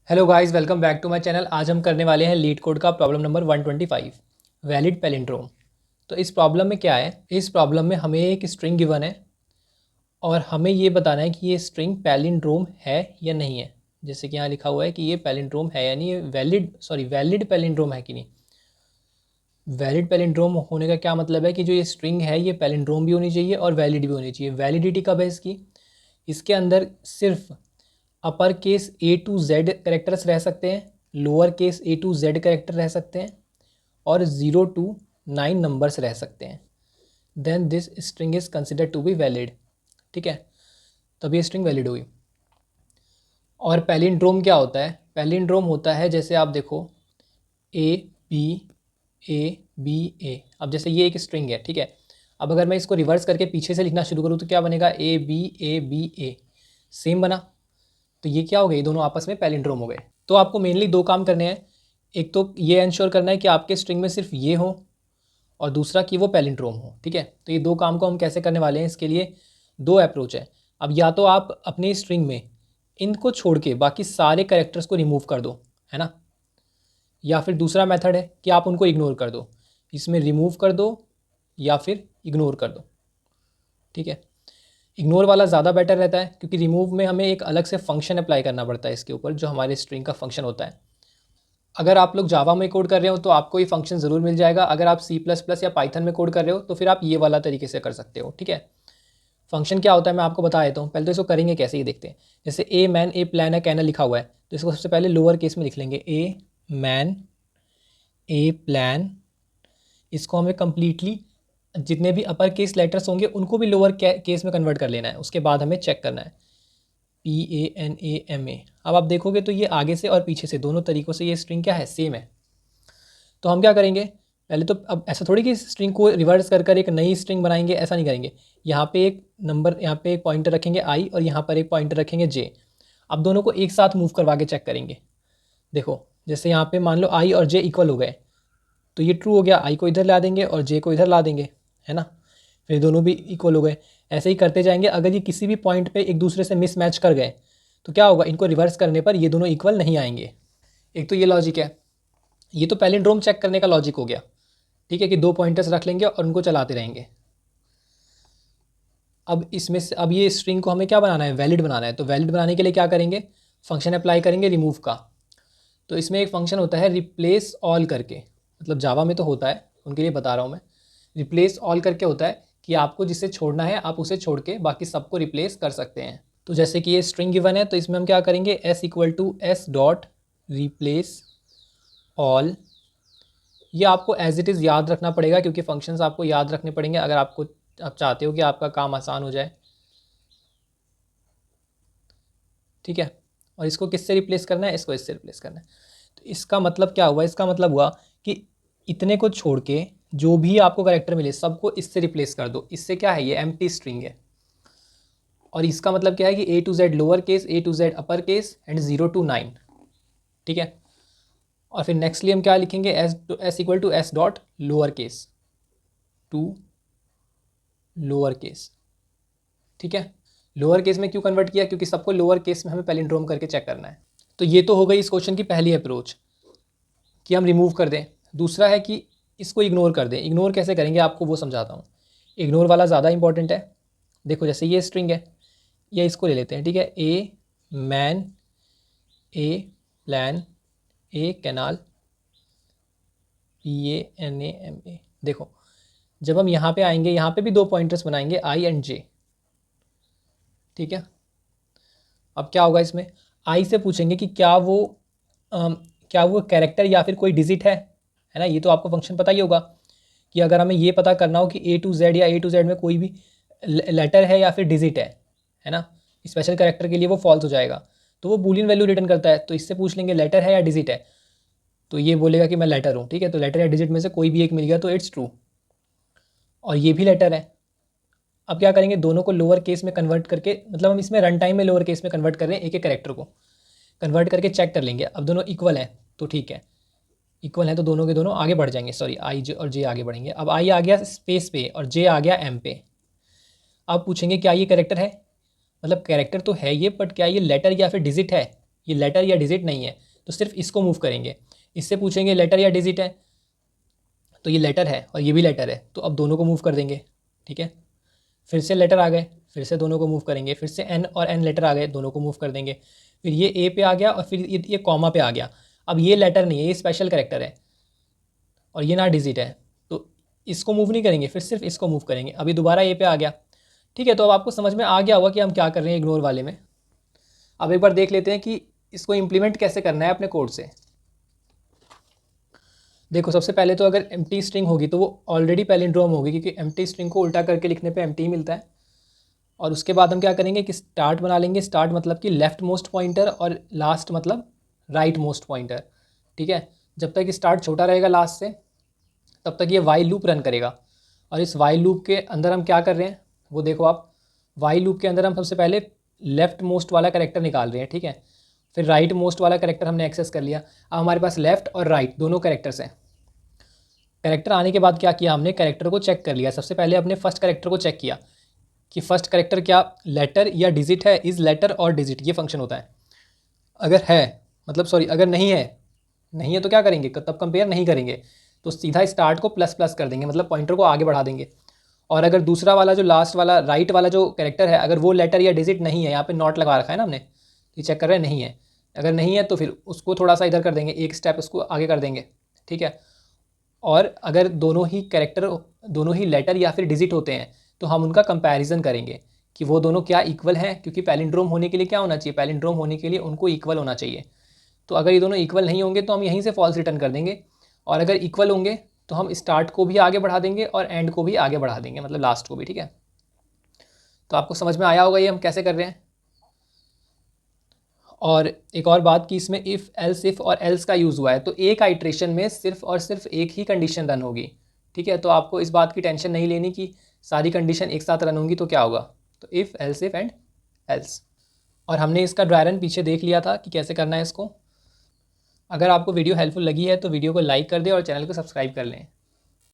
Hello guys, welcome back to my channel. आज हम करने वाले हैं लीड कोड का प्रॉब्लम नंबर 125, वैलिड पैलिंड्रोम। तो इस प्रॉब्लम में क्या है, इस प्रॉब्लम में हमें एक स्ट्रिंग गिवन है और हमें ये बताना है कि ये स्ट्रिंग पैलिंड्रोम है या नहीं है। जैसे कि यहाँ लिखा हुआ है कि ये पैलिंड्रोम है या नहीं, ये वैलिड पैलिंड्रोम है कि नहीं। वैलिड पैलिंड्रोम होने का क्या मतलब है कि जो ये स्ट्रिंग है ये पैलिंड्रोम भी होनी चाहिए और वैलिड भी होनी चाहिए। वैलिडिटी कब है इसकी, इसके अंदर सिर्फ upper case A to Z characters रह सकते हैं, lower case A to Z character रह सकते हैं और 0 to 9 नंबर्स रह सकते हैं। Then this string is considered to be valid. ठीक है, तब ये स्ट्रिंग वैलिड हुई। और पैलिंड्रोम क्या होता है, पैलिंड्रोम होता है जैसे आप देखो ए बी ए बी ए। अब जैसे ये एक स्ट्रिंग है, ठीक है। अब अगर मैं इसको रिवर्स करके पीछे से लिखना शुरू करूँ तो क्या बनेगा, ए बी ए, सेम बना। तो ये क्या हो गए, ये दोनों आपस में पैलिंड्रोम हो गए। तो आपको मेनली दो काम करने हैं, एक तो ये इंश्योर करना है कि आपके स्ट्रिंग में सिर्फ ये हो और दूसरा कि वो पैलिंड्रोम हो। ठीक है, तो ये दो काम को हम कैसे करने वाले हैं, इसके लिए दो अप्रोच है। अब या तो आप अपनी स्ट्रिंग में इनको छोड़ के बाकी सारे कैरेक्टर्स को रिमूव कर दो, है ना, या फिर दूसरा मेथड है कि आप उनको इग्नोर कर दो, इसमें रिमूव कर दो या फिर इग्नोर कर दो। ठीक है, इग्नोर वाला ज़्यादा बेटर रहता है क्योंकि रिमूव में हमें एक अलग से फंक्शन अप्लाई करना पड़ता है इसके ऊपर, जो हमारे स्ट्रिंग का फंक्शन होता है। अगर आप लोग जावा में कोड कर रहे हो तो आपको ये फंक्शन ज़रूर मिल जाएगा। अगर आप सी प्लस प्लस या पाइथन में कोड कर रहे हो तो फिर आप ये वाला तरीके से कर सकते हो। ठीक है, फंक्शन क्या होता है मैं आपको बता देता हूँ। पहले तो इसको करेंगे कैसे ये देखते हैं। जैसे ए मैन ए प्लान है कैनल लिखा हुआ है, तो इसको सबसे पहले लोअर केस में लिख लेंगे, ए मैन ए प्लान। इसको हमें कम्प्लीटली जितने भी अपर केस लेटर्स होंगे उनको भी लोअर केस में कन्वर्ट कर लेना है। उसके बाद हमें चेक करना है PANAMA। अब आप देखोगे तो ये आगे से और पीछे से दोनों तरीक़ों से ये स्ट्रिंग क्या है, सेम है। तो हम क्या करेंगे, पहले तो अब ऐसा थोड़ी कि स्ट्रिंग को रिवर्स कर कर एक नई स्ट्रिंग बनाएंगे, ऐसा नहीं करेंगे। यहाँ पे एक नंबर, यहाँ पे एक पॉइंटर रखेंगे I और यहाँ पर एक पॉइंटर रखेंगे J। अब दोनों को एक साथ मूव करवा के चेक करेंगे। देखो जैसे यहाँ पे मान लो I और J इक्वल हो गए तो ये ट्रू हो गया, I को इधर ला देंगे और J को इधर ला देंगे, है ना, फिर दोनों भी इक्वल हो गए। ऐसे ही करते जाएंगे। अगर ये किसी भी पॉइंट पे एक दूसरे से मिसमैच कर गए तो क्या होगा, इनको रिवर्स करने पर ये दोनों इक्वल नहीं आएंगे। एक तो ये लॉजिक है, ये तो पैलिंड्रोम चेक करने का लॉजिक हो गया। ठीक है, कि दो पॉइंटर्स रख लेंगे और उनको चलाते रहेंगे। अब इसमें से अब ये स्ट्रिंग को हमें क्या बनाना है, वैलिड बनाना है। तो वैलिड बनाने के लिए क्या करेंगे, फंक्शन अप्लाई करेंगे रिमूव का। तो इसमें एक फंक्शन होता है रिप्लेस ऑल करके, मतलब जावा में तो होता है, उनके लिए बता रहा हूँ मैं। रिप्लेस ऑल करके होता है कि आपको जिसे छोड़ना है आप उसे छोड़ के बाकी सबको रिप्लेस कर सकते हैं। तो जैसे कि ये स्ट्रिंग गिवन है तो इसमें हम क्या करेंगे, S = S रिप्लेस ऑल। ये आपको एज इट इज़ याद रखना पड़ेगा क्योंकि फंक्शंस आपको याद रखने पड़ेंगे अगर आप चाहते हो कि आपका काम आसान हो जाए। ठीक है, और इसको किससे रिप्लेस करना है, इसको इससे रिप्लेस करना है। तो इसका मतलब क्या हुआ, इसका मतलब हुआ कि इतने को छोड़ के जो भी आपको कैरेक्टर मिले सबको इससे रिप्लेस कर दो। इससे क्या है, ये एम्प्टी स्ट्रिंग है। और इसका मतलब क्या है कि A to Z lower case, A to Z upper case and 0 to 9। ठीक है, और फिर नेक्स्टली हम क्या लिखेंगे, S = S. Lower case to lower case. ठीक है, लोअर केस में क्यों कन्वर्ट किया, क्योंकि सबको लोअर केस में हमें पैलिंड्रोम करके चेक करना है। तो ये तो हो गई इस क्वेश्चन की पहली अप्रोच कि हम रिमूव कर दें। दूसरा है कि इसको इग्नोर कर दें। इग्नोर कैसे करेंगे आपको वो समझाता हूँ। इग्नोर वाला ज़्यादा इंपॉर्टेंट है। देखो जैसे ये स्ट्रिंग है, या इसको ले लेते हैं। ठीक है, a man A plan A canal PANAMA। देखो जब हम यहाँ पे आएंगे यहाँ पे भी दो पॉइंटर्स बनाएंगे I एंड J। ठीक है, अब क्या होगा, इसमें I से पूछेंगे कि क्या वो कैरेक्टर या फिर कोई डिजिट है ना। ये तो आपको फंक्शन पता ही होगा कि अगर हमें ये पता करना हो कि A to Z या A to Z में कोई भी लेटर है या फिर डिजिट है ना, स्पेशल कैरेक्टर के लिए वो फॉल्स हो जाएगा। तो वो बूलियन वैल्यू रिटर्न करता है। तो इससे पूछ लेंगे लेटर है या डिजिट है, तो ये बोलेगा कि मैं लेटर हूँ। ठीक है, तो लेटर या डिजिट में से कोई भी एक मिल गया तो इट्स ट्रू, और ये भी लेटर है। अब क्या करेंगे, दोनों को लोअर केस में कन्वर्ट करके, मतलब हम इसमें रन टाइम में लोअर केस में कन्वर्ट कर रहे हैं, एक एक कैरेक्टर को कन्वर्ट करके चेक कर लेंगे। अब दोनों इक्वल हैं तो ठीक है, इक्वल हैं तो दोनों के दोनों आगे बढ़ जाएंगे। सॉरी, I और J आगे बढ़ेंगे। अब I आ गया स्पेस पे और J आ गया M पे। अब पूछेंगे क्या ये कैरेक्टर है, मतलब कैरेक्टर तो है ये, बट क्या ये लेटर या फिर डिजिट है ये लेटर या डिजिट नहीं है, तो सिर्फ इसको मूव करेंगे। इससे पूछेंगे लेटर या डिजिट है, तो ये लेटर है और ये भी लेटर है, तो अब दोनों को मूव कर देंगे, ठीक है। फिर से लेटर आ गए, फिर से दोनों को मूव करेंगे, फिर से एन और एन लेटर आ गए, दोनों को मूव कर देंगे। फिर ये ए पे आ गया और फिर ये कॉमा पे आ गया। अब ये लेटर नहीं है, ये स्पेशल कैरेक्टर है और ये ना डिजिट है, तो इसको मूव नहीं करेंगे, फिर सिर्फ इसको मूव करेंगे। अभी दोबारा ए पे आ गया, ठीक है। तो अब आपको समझ में आ गया होगा कि हम क्या कर रहे हैं इग्नोर वाले में। अब एक बार देख लेते हैं कि इसको इम्प्लीमेंट कैसे करना है अपने कोड से। देखो सबसे पहले तो अगर एम्प्टी स्ट्रिंग होगी तो वो ऑलरेडी पैलिंड्रोम होगी, क्योंकि एम्प्टी स्ट्रिंग को उल्टा करके लिखने पे एम्प्टी मिलता है। और उसके बाद हम क्या करेंगे कि स्टार्ट बना लेंगे। स्टार्ट मतलब कि लेफ्ट मोस्ट पॉइंटर और लास्ट मतलब राइट मोस्ट पॉइंटर, ठीक है। जब तक स्टार्ट छोटा रहेगा लास्ट से तब तक ये वाइल लूप रन करेगा। और इस वाइल लूप के अंदर हम क्या कर रहे हैं वो देखो आप। वाइल लूप के अंदर हम सबसे पहले लेफ्ट मोस्ट वाला कैरेक्टर निकाल रहे हैं, ठीक है। फिर राइट मोस्ट वाला कैरेक्टर हमने एक्सेस कर लिया। अब हमारे पास लेफ्ट और राइट दोनों कैरेक्टर्स हैं। कैरेक्टर आने के बाद क्या किया हमने, कैरेक्टर को चेक कर लिया। सबसे पहले अपने फर्स्ट कैरेक्टर को चेक किया कि फर्स्ट कैरेक्टर क्या लेटर या डिजिट है। इज़ लेटर और डिजिट ये फंक्शन होता है। अगर है मतलब सॉरी अगर नहीं है तो क्या करेंगे, तब कंपेयर नहीं करेंगे, तो सीधा स्टार्ट को प्लस प्लस कर देंगे, मतलब पॉइंटर को आगे बढ़ा देंगे। और अगर दूसरा वाला जो लास्ट वाला राइट वाला जो कैरेक्टर है अगर वो लेटर या डिजिट नहीं है, यहाँ पे नॉट लगा रखा है ना हमने, ये चेक कर रहे हैं नहीं है। अगर नहीं है तो फिर उसको थोड़ा सा इधर कर देंगे, एक स्टेप उसको आगे कर देंगे, ठीक है। और अगर दोनों ही कैरेक्टर दोनों ही लेटर या फिर डिजिट होते हैं तो हम उनका कंपैरिजन करेंगे कि वो दोनों क्या इक्वल हैं, क्योंकि पैलिंड्रोम होने के लिए क्या होना चाहिए, पैलिंड्रोम होने के लिए उनको इक्वल होना चाहिए। तो अगर ये दोनों इक्वल नहीं होंगे तो हम यहीं से फॉल्स रिटर्न कर देंगे, और अगर इक्वल होंगे तो हम स्टार्ट को भी आगे बढ़ा देंगे और एंड को भी आगे बढ़ा देंगे, मतलब लास्ट को भी, ठीक है। तो आपको समझ में आया होगा ये हम कैसे कर रहे हैं। और एक और बात कि इसमें इफ़ एल्स इफ़ और एल्स का यूज़ हुआ है, तो एक आइट्रेशन में सिर्फ और सिर्फ एक ही कंडीशन रन होगी, ठीक है। तो आपको इस बात की टेंशन नहीं लेनी कि सारी कंडीशन एक साथ रन होंगी तो क्या होगा। तो if else if and else. और हमने इसका ड्राई रन पीछे देख लिया था कि कैसे करना है इसको। अगर आपको वीडियो हेल्पफुल लगी है तो वीडियो को लाइक कर दें और चैनल को सब्सक्राइब कर लें।